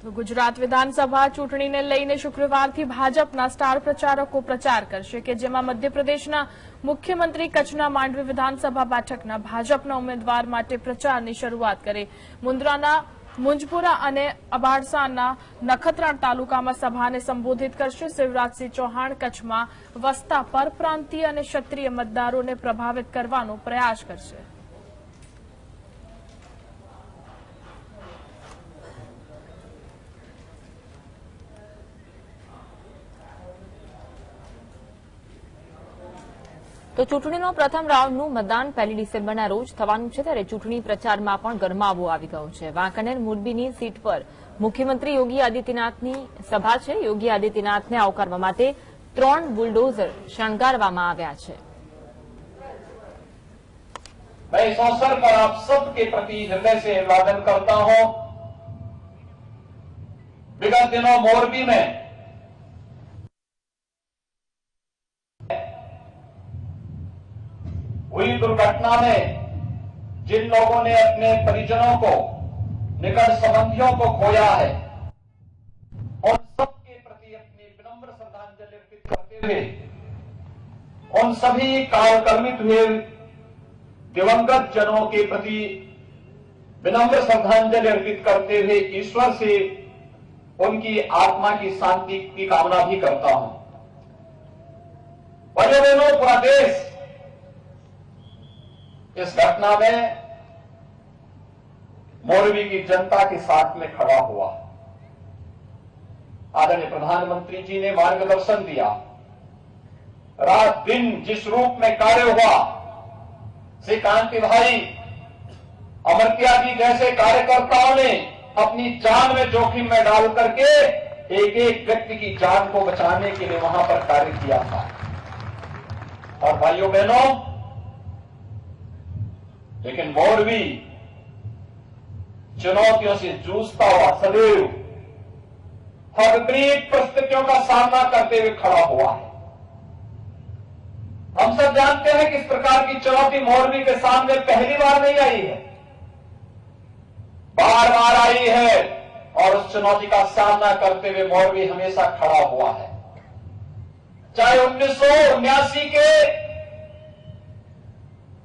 તો ગુજરાત વિધાનસભા ચૂંટણીને લઈને શુક્રવારથી ભાજપના સ્ટાર પ્રચારકો પ્રચાર કરશે કે જેમાં મધ્યપ્રદેશના મુખ્યમંત્રી કચ્છના માંડવી વિધાનસભા બેઠકના ભાજપના ઉમેદવાર માટે પ્રચારની શરૂઆત કરે મુન્દ્રાના મુંજપુરા અને અબાડસાના નખત્રાણા તાલુકામાં સભાને સંબોધિત કરશે। શિવરાજસિંહ ચૌહાણ કચ્છમાં વસતા પરપ્રાંતીય અને ક્ષત્રિય મતદારોને પ્રભાવિત કરવાનો પ્રયાસ કરશે। તો ચૂંટણીનો પ્રથમ રાઉન્ડનું મતદાન 1 ડિસેમ્બરના રોજ થવાનું છે, ત્યારે ચૂંટણી પ્રચારમાં પણ ગરમાવો આવી ગયો છે। વાંકાનેર મોરબીની સીટ પર મુખ્યમંત્રી યોગી આદિત્યનાથની સભા છે। યોગી આદિત્યનાથને આવકારવા માટે 3 બુલડોઝર શણગારવામાં આવ્યા છે। मैं इस अवसर पर आप सबके प्रति हृदय से अभिवादन करता हूं। विगत दिनों मोरबी में हुई दुर्घटना में जिन लोगों ने अपने परिजनों को, निकट संबंधियों को खोया है, उन सबके प्रति अपनी विनम्र श्रद्धांजलि अर्पित करते हुए उन सभी कालकर्मित हुए दिवंगत जनों के प्रति विनम्र श्रद्धांजलि अर्पित करते हुए ईश्वर से उनकी आत्मा की शांति की कामना भी करता हूं। भाइयों बहनों, पूरा देश इस घटना में मोरबी की जनता के साथ में खड़ा हुआ। आदरणीय प्रधानमंत्री जी ने मार्गदर्शन दिया। रात दिन जिस रूप में कार्य हुआ, श्री कांति भाई, अमरत्या जी जैसे कार्यकर्ताओं ने अपनी जान में जोखिम में डाल करके एक एक व्यक्ति की जान को बचाने के लिए वहां पर कार्य किया था। और भाइयों बहनों, लेकिन मोरबी चुनौतियों से जूझता हुआ सदैव हर विपरीत परिस्थितियों का सामना करते हुए खड़ा हुआ है। हम सब जानते हैं कि इस प्रकार की चुनौती मोरबी के सामने पहली बार नहीं आई है, बार बार आई है, और उस चुनौती का सामना करते हुए मोरबी हमेशा खड़ा हुआ है। चाहे 1979 के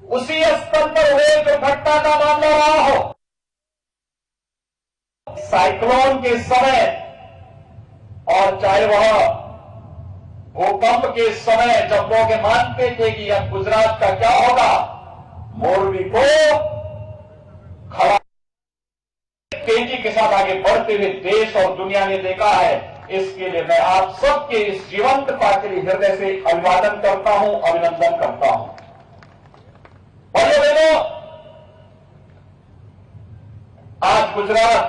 उसी स्थल पर हुए दुर्घटना का मामला रहा हो, साइक्लोन के समय, और चाहे वह भूकंप के समय जब लोग मानते थे कि अब गुजरात का क्या होगा, मोरबी को खड़ा तेजी के साथ आगे बढ़ते हुए देश और दुनिया ने देखा है। इसके लिए मैं आप सबके इस जीवंतता के लिए हृदय से अभिवादन करता हूं, अभिनंदन करता हूं। भाइयों बहनों, आज गुजरात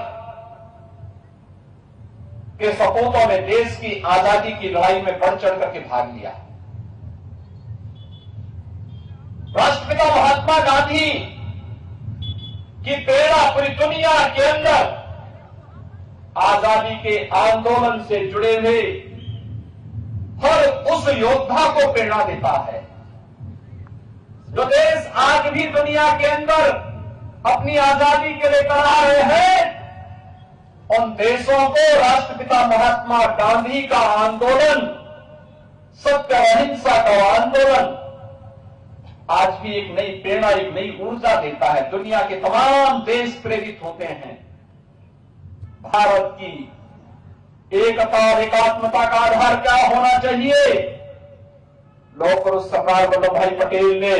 के सपूतों ने देश की आजादी की लड़ाई में बढ़ चढ़ करके भाग लिया। राष्ट्रपिता महात्मा गांधी की प्रेरणा पूरी दुनिया के अंदर आजादी के आंदोलन से जुड़े हुए हर उस योद्धा को प्रेरणा देता है। जो देश आज भी दुनिया के अंदर अपनी आजादी के लिए कर रहे हैं, उन देशों को राष्ट्रपिता महात्मा गांधी का आंदोलन, सत्य अहिंसा का आंदोलन आज भी एक नई प्रेरणा, एक नई ऊर्जा देता है। दुनिया के तमाम देश प्रेरित होते हैं। भारत की एकता और एकात्मता का आधार क्या होना चाहिए? लौह पुरुष सरदार वल्लभ भाई पटेल ने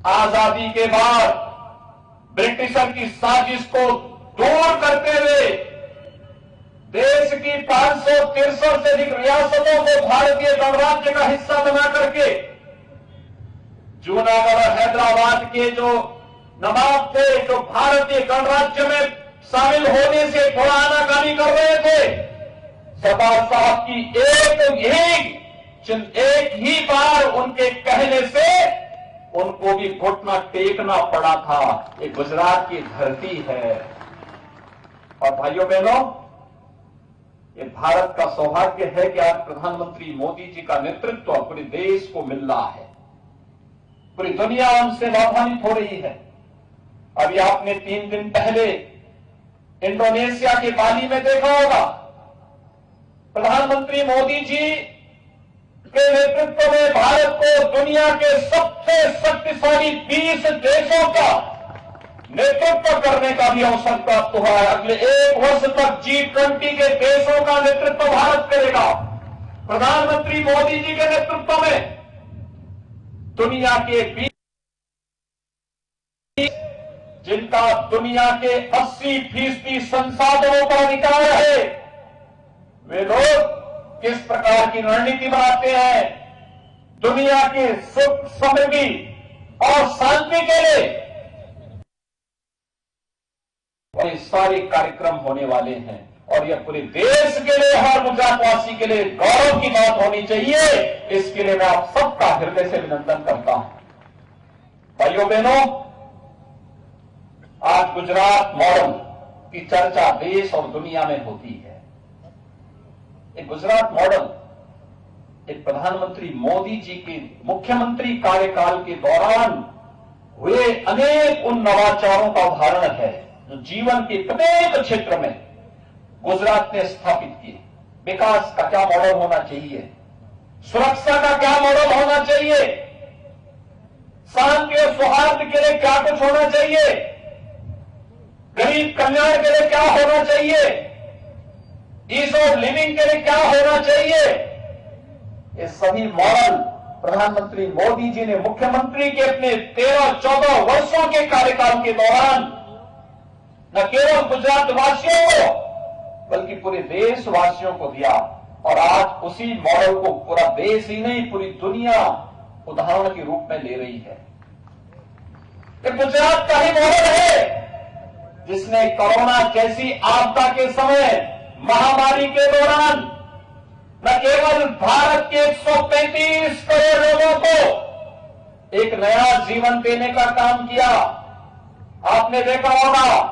आजादी के बाद ब्रिटिशर की साजिश को दूर करते हुए देश की 563 से अधिक रियासतों को भारतीय गणराज्य का हिस्सा बना करके जूनागढ़ और हैदराबाद के जो नवाब थे, जो भारतीय गणराज्य में शामिल होने से थोड़ा आनाकानी कर रहे थे, सरदार साहब की एक ही बार उनके कहने से उनको भी घुटना टेकना पड़ा था। ये गुजरात की धरती है। और भाइयों बहनों, ये भारत का सौभाग्य है कि आज प्रधानमंत्री मोदी जी का नेतृत्व पूरे देश को मिल रहा है। पूरी दुनिया उनसे लाभान्वित हो रही है। अभी आपने 3 दिन पहले इंडोनेशिया के बाली में देखा होगा, प्रधानमंत्री मोदी जी के नेतृत्व में भारत को दुनिया के सबसे शक्तिशाली 20 देशों का नेतृत्व करने का भी अवसर प्राप्त हुआ है। अगले 1 वर्ष तक G20 के देशों का नेतृत्व भारत करेगा। प्रधानमंत्री मोदी जी के नेतृत्व में दुनिया के 20 जिनका दुनिया के 80% संसाधनों का अधिकार है, वे लोग किस प्रकार की रणनीति बनाते हैं दुनिया की सुख समृद्धि और शांति के लिए। और ये सारे कार्यक्रम होने वाले हैं और यह पूरे देश के लिए, हर गुजरातवासी के लिए गौरव की बात होनी चाहिए। इसके लिए मैं आप सबका हृदय से अभिनंदन करता हूं। भाइयों बहनों, आज गुजरात मॉडल की चर्चा देश और दुनिया में होती है। एक गुजरात मॉडल एक प्रधानमंत्री मोदी जी के मुख्यमंत्री कार्यकाल के दौरान हुए अनेक उन नवाचारों का उदाहरण है जो जीवन के प्रत्येक क्षेत्र में गुजरात ने स्थापित किए। विकास का क्या मॉडल होना चाहिए, सुरक्षा का क्या मॉडल होना चाहिए, शांति और सौहार्द के लिए क्या कुछ होना चाहिए, गरीब कल्याण के लिए क्या होना चाहिए, ईज ऑफ लिविंग के लिए क्या होना चाहिए, ये सभी मॉडल प्रधानमंत्री मोदी जी ने मुख्यमंत्री के अपने 13-14 वर्षों के कार्यकाल के दौरान न केवल गुजरात वासियों को बल्कि पूरे देशवासियों को दिया। और आज उसी मॉडल को पूरा देश ही नहीं, पूरी दुनिया उदाहरण के रूप में ले रही है। ये गुजरात का ही मॉडल है जिसने कोरोना जैसी आपदा के समय, महामारी के दौरान न केवल भारत के 135 करोड़ लोगों को एक नया जीवन देने का काम किया। आपने देखा होगा,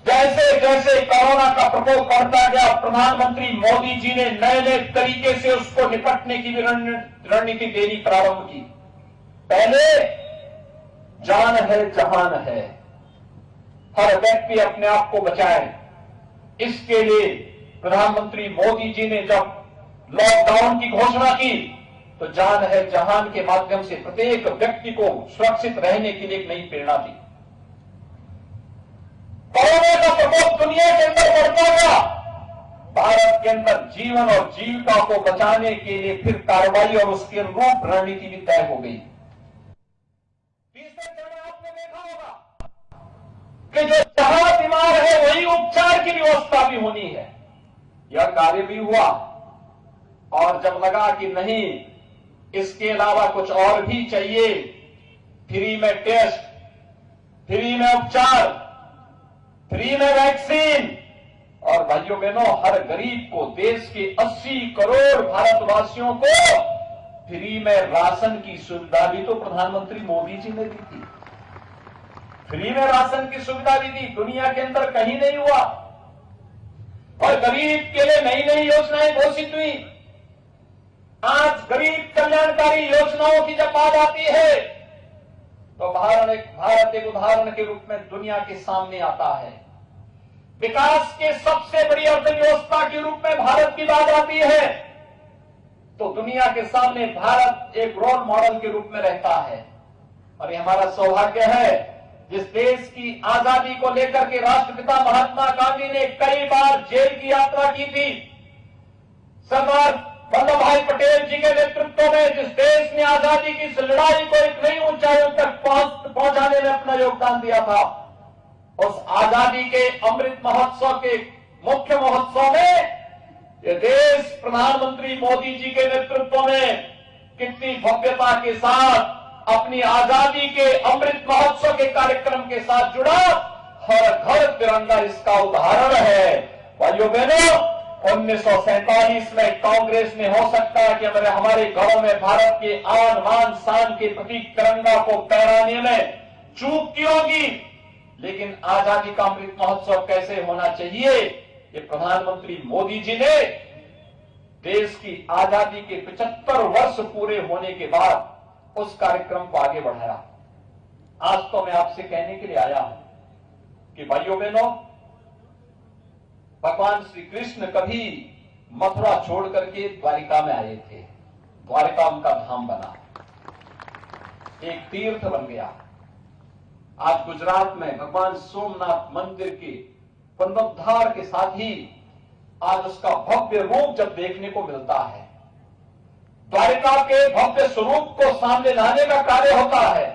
जैसे जैसे कोरोना का प्रकोप बढ़ता गया, प्रधानमंत्री मोदी जी ने नए नए तरीके से उसको निपटने की भी रणनीति देनी प्रारंभ की। पहले जान है जहान है, हर व्यक्ति अपने आप को बचाए। इसके लिए प्रधानमंत्री मोदी जी ने जब लॉकडाउन की घोषणा की तो जान है जहान के माध्यम से प्रत्येक व्यक्ति को सुरक्षित रहने के लिए एक नई प्रेरणा दी। कोरोना का प्रकोप दुनिया के अंदर बढ़ता गया, भारत के अंदर जीवन और जीविका को बचाने के लिए फिर कार्रवाई और उसके अनुरूप रणनीति भी तय हो गई। तीसरे चरण में आपने देखा होगा कि जो जहां बीमार है वही उपचार की व्यवस्था भी होनी है। यह कार्य भी हुआ और जब लगा कि नहीं, इसके अलावा कुछ और भी चाहिए, फ्री में टेस्ट, फ्री में उपचार, फ्री में वैक्सीन, और भाइयों बहनों, हर गरीब को, देश के 80 करोड़ भारतवासियों को फ्री में राशन की सुविधा भी तो प्रधानमंत्री मोदी जी ने दी थी। फ्री में राशन की सुविधा भी दी, दुनिया के अंदर कहीं नहीं हुआ। और गरीब के लिए नई नई योजनाएं घोषित हुई। आज गरीब कल्याणकारी योजनाओं की जब बात आती है तो भारत एक उदाहरण के रूप में दुनिया के सामने आता है। विकास के सबसे बड़ी अर्थव्यवस्था के रूप में भारत की बात आती है तो दुनिया के सामने भारत एक रोल मॉडल के रूप में रहता है। और ये हमारा सौभाग्य है, जिस देश की आजादी को लेकर के राष्ट्रपिता महात्मा गांधी ने कई बार जेल की यात्रा की थी, सरदार वल्लभ भाई पटेल जी के नेतृत्व में जिस देश ने आजादी की इस लड़ाई को एक नई ऊंचाइयों तक पहुंचाने में अपना योगदान दिया था, उस आजादी के अमृत महोत्सव के मुख्य महोत्सव में ये देश प्रधानमंत्री मोदी जी के नेतृत्व में कितनी भव्यता के साथ अपनी आजादी के अमृत महोत्सव के कार्यक्रम के साथ जुड़ा। हर घर तिरंगा इसका उदाहरण है। भाइयों बहनों, 1947 में कांग्रेस ने, हो सकता है कि हमारे घरों में भारत के आन मान शान के प्रतीक तिरंगा को फहराने में चूक की होगी, लेकिन आजादी का अमृत महोत्सव कैसे होना चाहिए, ये प्रधानमंत्री मोदी जी ने देश की आजादी के 75 वर्ष पूरे होने के बाद उस कार्यक्रम को आगे बढ़ाया। आज तो मैं आपसे कहने के लिए आया हूं कि भाइयों बहनों, भगवान श्री कृष्ण कभी मथुरा छोड़ करके द्वारिका में आए थे। द्वारिका उनका धाम बना, एक तीर्थ बन गया। आज गुजरात में भगवान सोमनाथ मंदिर के पुनरुद्धार के साथ ही आज उसका भव्य रूप जब देखने को मिलता है, द्वारिका के भव्य स्वरूप को सामने लाने का कार्य होता है।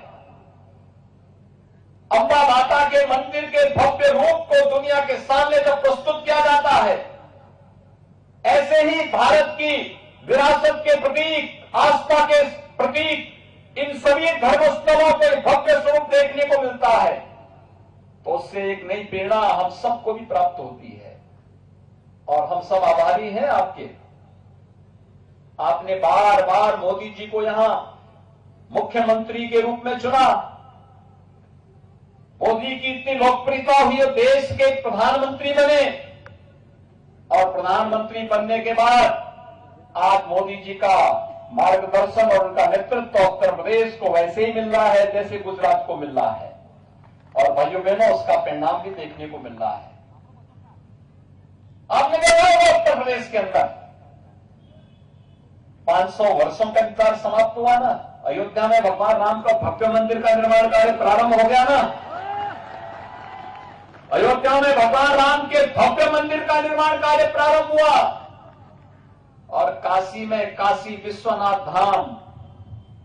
अम्बा माता के मंदिर के भव्य रूप को दुनिया के सामने जब प्रस्तुत किया जाता है, ऐसे ही भारत की विरासत के प्रतीक, आस्था के प्रतीक, इन सभी धर्मस्थलों के भव्य स्वरूप देखने को मिलता है, तो उससे एक नई प्रेरणा हम सबको भी प्राप्त होती है। और हम सब आभारी हैं आपके। आपने बार बार मोदी जी को यहां मुख्यमंत्री के रूप में चुना। मोदी की इतनी लोकप्रियता हुई, देश के प्रधानमंत्री बने, और प्रधानमंत्री बनने के बाद आज मोदी जी का मार्गदर्शन और उनका नेतृत्व उत्तर प्रदेश को वैसे ही मिल रहा है जैसे गुजरात को मिल रहा है। और भाइयों बहनों, उसका परिणाम भी देखने को मिल रहा है। आपने देखा होगा उत्तर प्रदेश के अंदर 500 वर्षों का इंतजार समाप्त हुआ ना। अयोध्या में भगवान राम का भव्य मंदिर का निर्माण कार्य प्रारंभ हो गया ना। अयोध्या में भगवान राम के भव्य मंदिर का निर्माण कार्य प्रारंभ हुआ। और काशी में काशी विश्वनाथ धाम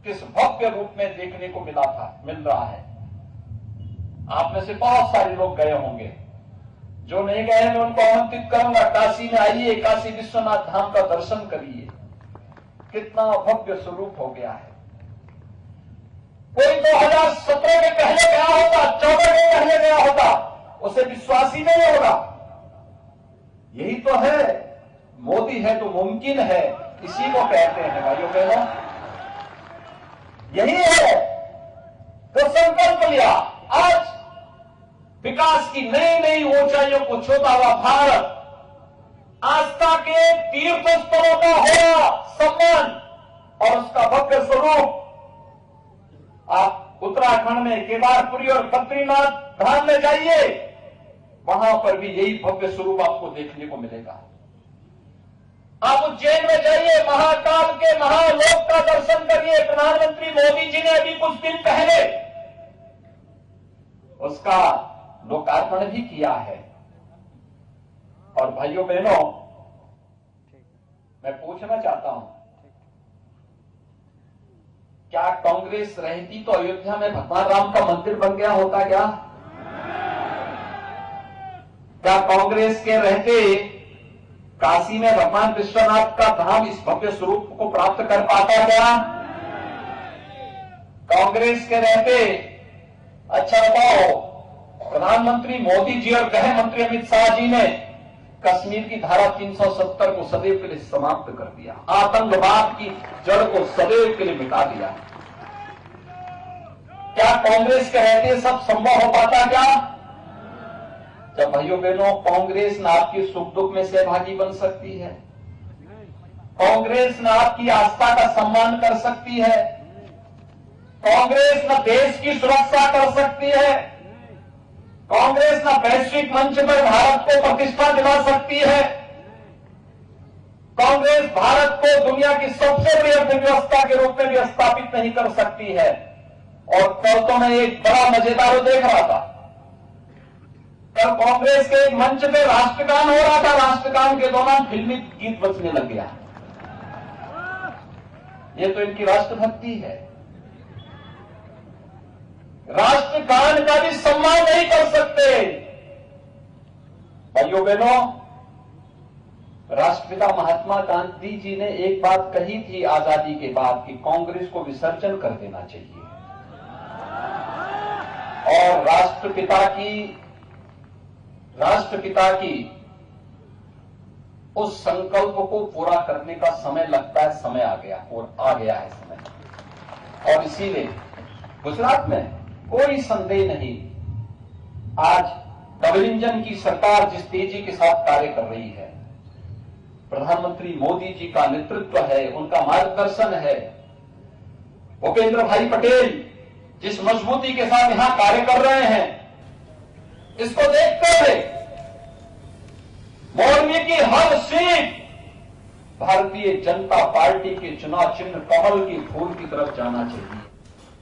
किस भव्य रूप में देखने को मिल रहा है। आप में से बहुत सारे लोग गए होंगे, जो नहीं गए मैं उनको आमंत्रित करूंगा, काशी में आइए, काशी विश्वनाथ धाम का दर्शन करिए। कितना भव्य स्वरूप हो गया है। कोई 2017 के पहले गया होगा, 14 के पहले गया होगा, उसे विश्वास ही नहीं होगा। यही तो है, मोदी है तो मुमकिन है, इसी को कहते हैं भाइयों बहनों। यही है तो संकल्प लिया। आज विकास की नई नई ऊंचाइयों को छूता हुआ भारत, आस्था के तीर्थ स्थलों का होगा सम्मान और उसका भव्य स्वरूप। आप उत्तराखंड में केदारपुरी और बद्रीनाथ धाम में जाइए, वहां पर भी यही भव्य स्वरूप आपको देखने को मिलेगा। आप उज्जैन में जाइए, महाकाल के महालोक का दर्शन करिए। प्रधानमंत्री मोदी जी ने अभी कुछ दिन पहले उसका लोकार्पण भी किया है। और भाइयों बहनों, मैं पूछना चाहता हूं, क्या कांग्रेस रहती तो अयोध्या में भगवान राम का मंदिर बन गया होता क्या? क्या कांग्रेस के रहते काशी में भगवान विश्वनाथ का धाम इस भव्य स्वरूप को प्राप्त कर पाता क्या? कांग्रेस के रहते, अच्छा बताओ, प्रधानमंत्री मोदी जी और गृह मंत्री अमित शाह जी ने कश्मीर की धारा 370 को सदैव के लिए समाप्त कर दिया, आतंकवाद की जड़ को सदैव के लिए मिटा दिया। क्या कांग्रेस के रहते सब संभव हो पाता क्या? जब भाइयों बहनों, कांग्रेस न आपकी सुख दुख में सहभागी बन सकती है, कांग्रेस न आपकी आस्था का सम्मान कर सकती है, कांग्रेस न देश की सुरक्षा कर सकती है, कांग्रेस न वैश्विक मंच पर भारत को प्रतिष्ठा दिला सकती है, कांग्रेस भारत को दुनिया की सबसे बड़ी अर्थव्यवस्था के रूप में भी स्थापित नहीं कर सकती है। और कल तो मैं एक बड़ा मजेदार देख रहा था। कल कांग्रेस के एक मंच पे राष्ट्रगान हो रहा था, राष्ट्रगान के दौरान फिल्मी गीत बजने लग गया। ये तो इनकी राष्ट्रभक्ति है। राष्ट्रगान का भी सम्मान नहीं कर सकते। भाइयों बहनों, राष्ट्रपिता महात्मा गांधी जी ने एक बात कही थी आजादी के बाद कि कांग्रेस को विसर्जन कर देना चाहिए। और राष्ट्रपिता की उस संकल्प को पूरा करने का समय लगता है, समय आ गया है समय। और इसीलिए गुजरात में कोई संदेह नहीं, आज डबल इंजन की सरकार जिस तेजी के साथ कार्य कर रही है, प्रधानमंत्री मोदी जी का नेतृत्व है, उनका मार्गदर्शन है, भूपेंद्र भाई पटेल जिस मजबूती के साथ यहां कार्य कर रहे हैं, इसको देखते हुए की हर सीट भारतीय जनता पार्टी के चुनाव चिन्ह कमल की फूल की तरफ जाना चाहिए।